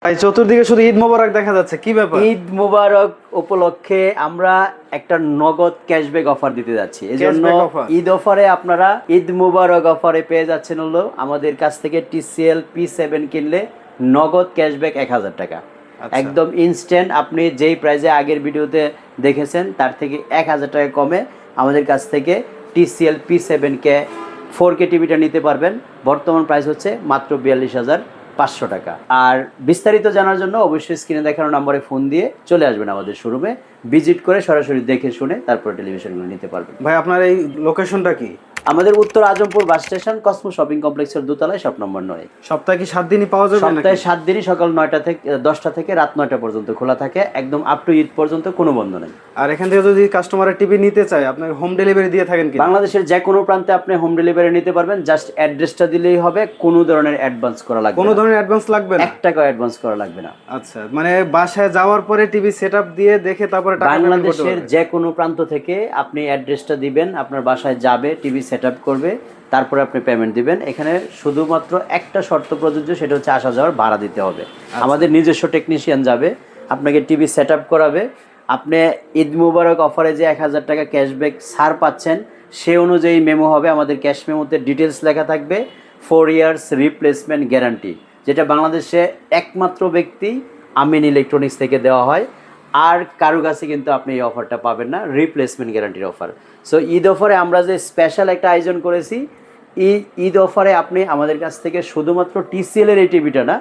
ভাই চতুর্দিকে শুধু ঈদ মোবারক দেখা যাচ্ছে, কি ব্যাপার? ঈদ মোবারক উপলক্ষে আমরা একটা নগদ ক্যাশব্যাক অফার দিতে যাচ্ছি। এজন্য ঈদ অফারে আপনারা ঈদ মোবারক অফারে পেয়ে যাচ্ছেন হলো আমাদের কাছ থেকে TCL P7 কিনলে নগদ ক্যাশব্যাক 1000 টাকা। একদম ইনস্ট্যান্ট। আপনি যেই প্রাইসে আগের ভিডিওতে দেখেছেন তার থেকে 1000 টাকা কমে আমাদের কাছ থেকে TCL P7 কে 4K টিভিটা নিতে পারবেন। বর্তমান প্রাইস হচ্ছে মাত্র 42,500 টাকা। আর বিস্তারিত জানার জন্য অবশ্যই স্ক্রিনে দেখানো নম্বরে ফোন দিয়ে চলে আসবেন আমাদের শোরুমে, ভিজিট করে সরাসরি দেখে শুনে তারপর টেলিভিশনগুলো নিতে পারবেন। ভাই আপনার এই লোকেশনটা কি? আমাদের উত্তর Azampur bus station, Cosmo shopping কমপ্লেক্সের দোতলায়, শপ নম্বর 9। সপ্তাহে কি 7 দিনই পাওয়া যাবে? সপ্তাহে 7 দিনই সকাল 10টা থেকে রাত 9টা পর্যন্ত খোলা থাকে, একদম আপ টু ঈদ পর্যন্ত কোনো বন্ধ নেই। আর এখান থেকে যদি কাস্টমারের টিভি নিতে চায় আপনি হোম ডেলিভারি দিয়ে থাকেন কি? বাংলাদেশের যে কোনো প্রান্তে আপনি হোম ডেলিভারি নিতে পারবেন, জাস্ট অ্যাড্রেসটা দিলেই হবে, কোনো ধরনের অ্যাডভান্স করা লাগবে না। কোনো ধরনের অ্যাডভান্স লাগবে না? 1 টাকাও অ্যাডভান্স করা লাগবে না। আচ্ছা, মানে বাসায় যাওয়ার পরে টিভি সেটআপ দিয়ে দেখে তারপরে টাকা পেমেন্ট করতে বাংলাদেশের যে কোনো প্রান্ত থেকে আপনি অ্যাড্রেসটা দিবেন, আপনার বাসায় যাবে, টিভি সেটআপ করবে, তারপরে আপনি পেমেন্ট দিবেন। এখানে শুধুমাত্র একটা শর্ত প্রযোজ্য, সেটা হচ্ছে আসা যাওয়ার ভাড়া দিতে হবে। আমাদের নিজস্ব টেকনিশিয়ান যাবে, আপনাকে টিভি সেটআপ করাবে। আপনি ঈদ মুবারক অফারে যে 1000 টাকা ক্যাশব্যাক ছাড় পাচ্ছেন সে অনুযায়ী মেমো হবে। আমাদের ক্যাশ মেমোতে ডিটেলস লেখা থাকবে 4 ইয়ার্স রিপ্লেসমেন্ট গ্যারান্টি, যেটা বাংলাদেশে একমাত্র ব্যক্তি আমিন ইলেকট্রনিক্স থেকে দেওয়া হয়। আর কারো কাছে কিন্তু আপনি এই অফারটা পাবেন না, রিপ্লেসমেন্ট গ্যারান্টির অফার। সো ঈদ অফারে আমরা যে স্পেশাল একটা আয়োজন করেছি, ঈদ অফারে আপনি আমাদের কাছ থেকে শুধুমাত্র TCL এর এই টিভিটা না,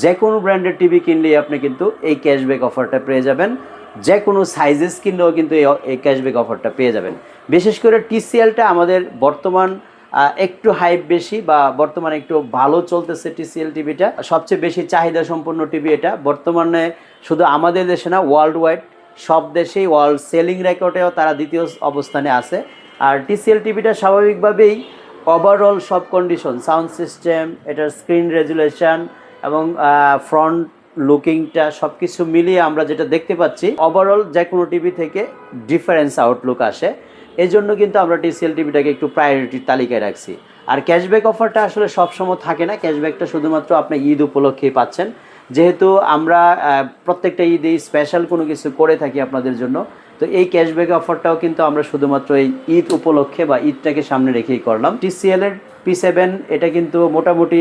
যে কোনো ব্র্যান্ডের টিভি কিনলেই আপনি কিন্তু এই ক্যাশব্যাক অফারটা পেয়ে যাবেন। যে কোনো সাইজেস কিনলেও কিন্তু এই ক্যাশব্যাক অফারটা পেয়ে যাবেন। বিশেষ করে TCLটা আমাদের বর্তমান একটু হাইপ বেশি, বা বর্তমানে একটু ভালো চলতেছে TCL টিভিটা, সবচেয়ে বেশি চাহিদা সম্পন্ন টিভি এটা। বর্তমানে শুধু আমাদের দেশে না, ওয়ার্ল্ড ওয়াইড সব দেশেই ওয়ার্ল্ড সেলিং রেকর্ডেও তারা দ্বিতীয় অবস্থানে আছে। আর TCL টিভিটা স্বাভাবিকভাবেই ওভারঅল সব কন্ডিশন, সাউন্ড সিস্টেম, এটার স্ক্রিন রেজুলেশন এবং ফ্রন্ট লুকিংটা সব কিছু মিলিয়ে আমরা যেটা দেখতে পাচ্ছি, ওভারঅল যে কোনো টিভি থেকে ডিফারেন্স আউটলুক আসে। এই জন্য কিন্তু আমরা TCL টিভিটাকে একটু প্রায়োরিটির তালিকায় রাখছি। আর ক্যাশব্যাক অফারটা আসলে সবসময় থাকে না, ক্যাশব্যাকটা শুধুমাত্র আপনি ঈদ উপলক্ষেই পাচ্ছেন। যেহেতু আমরা প্রত্যেকটা ঈদেই স্পেশাল কোনো কিছু করে থাকি আপনাদের জন্য, তো এই ক্যাশব্যাক অফারটাও কিন্তু আমরা শুধুমাত্র এই ঈদ উপলক্ষে বা ঈদটাকে সামনে রেখেই করলাম। TCL এর P7 এটা কিন্তু মোটামুটি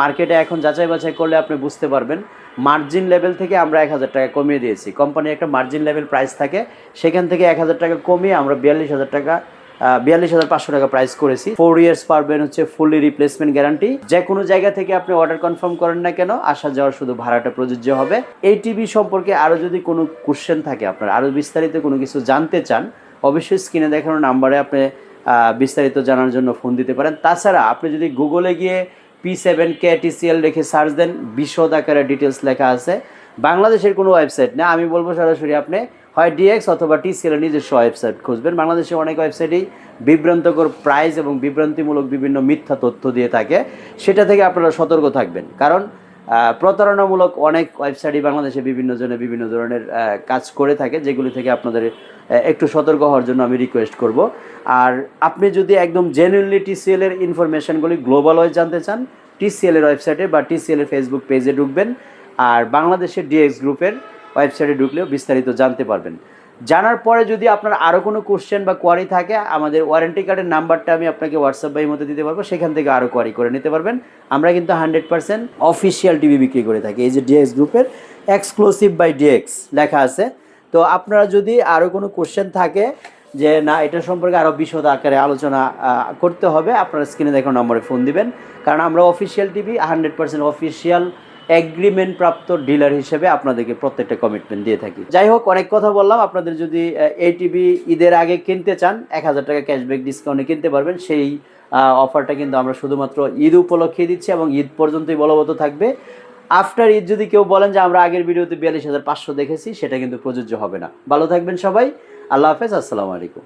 মার্কেটে এখন যাচাই বাছাই করলে আপনি বুঝতে পারবেন, মার্জিন লেভেল থেকে আমরা 1000 টাকা কমিয়ে দিয়েছি। কোম্পানির একটা মার্জিন লেভেল প্রাইস থাকে, সেখান থেকে 1000 টাকা কমিয়ে আমরা 42,500 টাকা প্রাইস করেছি। 4 ইয়ার্স পারবেন হচ্ছে ফুললি রিপ্লেসমেন্ট গ্যারান্টি। যে কোনো জায়গা থেকে আপনি অর্ডার কনফার্ম করেন না কেন, আসা যাওয়ার শুধু ভাড়াটা প্রযোজ্য হবে। এই টিভি সম্পর্কে আরও যদি কোনো কোশ্চেন থাকে, আপনার আরও বিস্তারিত কোনো কিছু জানতে চান, অবশ্যই স্ক্রিনে দেখানো নাম্বারে আপনি বিস্তারিত জানার জন্য ফোন দিতে পারেন। তাছাড়া আপনি যদি গুগলে গিয়ে P7K TCL রেখে সার্চ দেন, বিশদ আকারে ডিটেলস লেখা আছে। বাংলাদেশের কোনো ওয়েবসাইট না, আমি বলবো সরাসরি আপনি হয় DX অথবা TCL এর নিজস্ব ওয়েবসাইট খুঁজবেন। বাংলাদেশে অনেক ওয়েবসাইটেই বিভ্রান্তকর প্রাইস এবং বিভ্রান্তিমূলক বিভিন্ন মিথ্যা তথ্য দিয়ে থাকে, সেটা থেকে আপনারা সতর্ক থাকবেন। কারণ প্রতারণামূলক অনেক ওয়েবসাইটই বাংলাদেশে বিভিন্ন জনে বিভিন্ন ধরনের কাজ করে থাকে, যেগুলি থেকে আপনাদের একটু সতর্ক হওয়ার জন্য আমি রিকোয়েস্ট করব। আর আপনি যদি একদম জেনুইনলি TCL এর ইনফরমেশনগুলি গ্লোবাল ওয়াইজ জানতে চান, TCL এর ওয়েবসাইটে বা TCL এর ফেসবুক পেজে ঢুকবেন। আর বাংলাদেশের DX গ্রুপের ওয়েবসাইটে ঢুকলেও বিস্তারিত জানতে পারবেন। জানার পরে যদি আপনার আরও কোনো কোশ্চেন বা কোয়ারি থাকে, আমাদের ওয়ারেন্টি কার্ডের নাম্বারটা আমি আপনাকে হোয়াটসঅ্যাপ বা ইমোতে দিতে পারবো, সেখান থেকে আরও কোয়ারি করে নিতে পারবেন। আমরা কিন্তু 100% অফিসিয়াল টিভি বিক্রি করে থাকি। এই যে DX গ্রুপের এক্সক্লুসিভ বাই DX লেখা আছে। তো আপনারা যদি আরও কোনো কোশ্চেন থাকে যে না এটা সম্পর্কে আরও বিশদ আকারে আলোচনা করতে হবে, আপনারা স্ক্রিনে দেখানো নম্বরে ফোন দিবেন। কারণ আমরা অফিসিয়াল টিভি 100% অফিসিয়াল এগ্রিমেন্ট প্রাপ্ত ডিলার হিসেবে আপনাদেরকে প্রত্যেকটা কমিটমেন্ট দিয়ে থাকি। যাই হোক, অনেক কথা বললাম। আপনাদের যদি এই টিভি ঈদের আগে কিনতে চান, 1000 টাকা ক্যাশব্যাক ডিসকাউন্টে কিনতে পারবেন। সেই অফারটা কিন্তু আমরা শুধুমাত্র ঈদ উপলক্ষে দিচ্ছি এবং ঈদ পর্যন্তই বলবৎ থাকবে। আফটার ঈদ যদি কেউ বলেন যে আমরা আগের ভিডিওতে 42,500 দেখেছি, সেটা কিন্তু প্রযোজ্য হবে না। ভালো থাকবেন সবাই, আল্লাহ হাফেজ, আসসালামু আলাইকুম।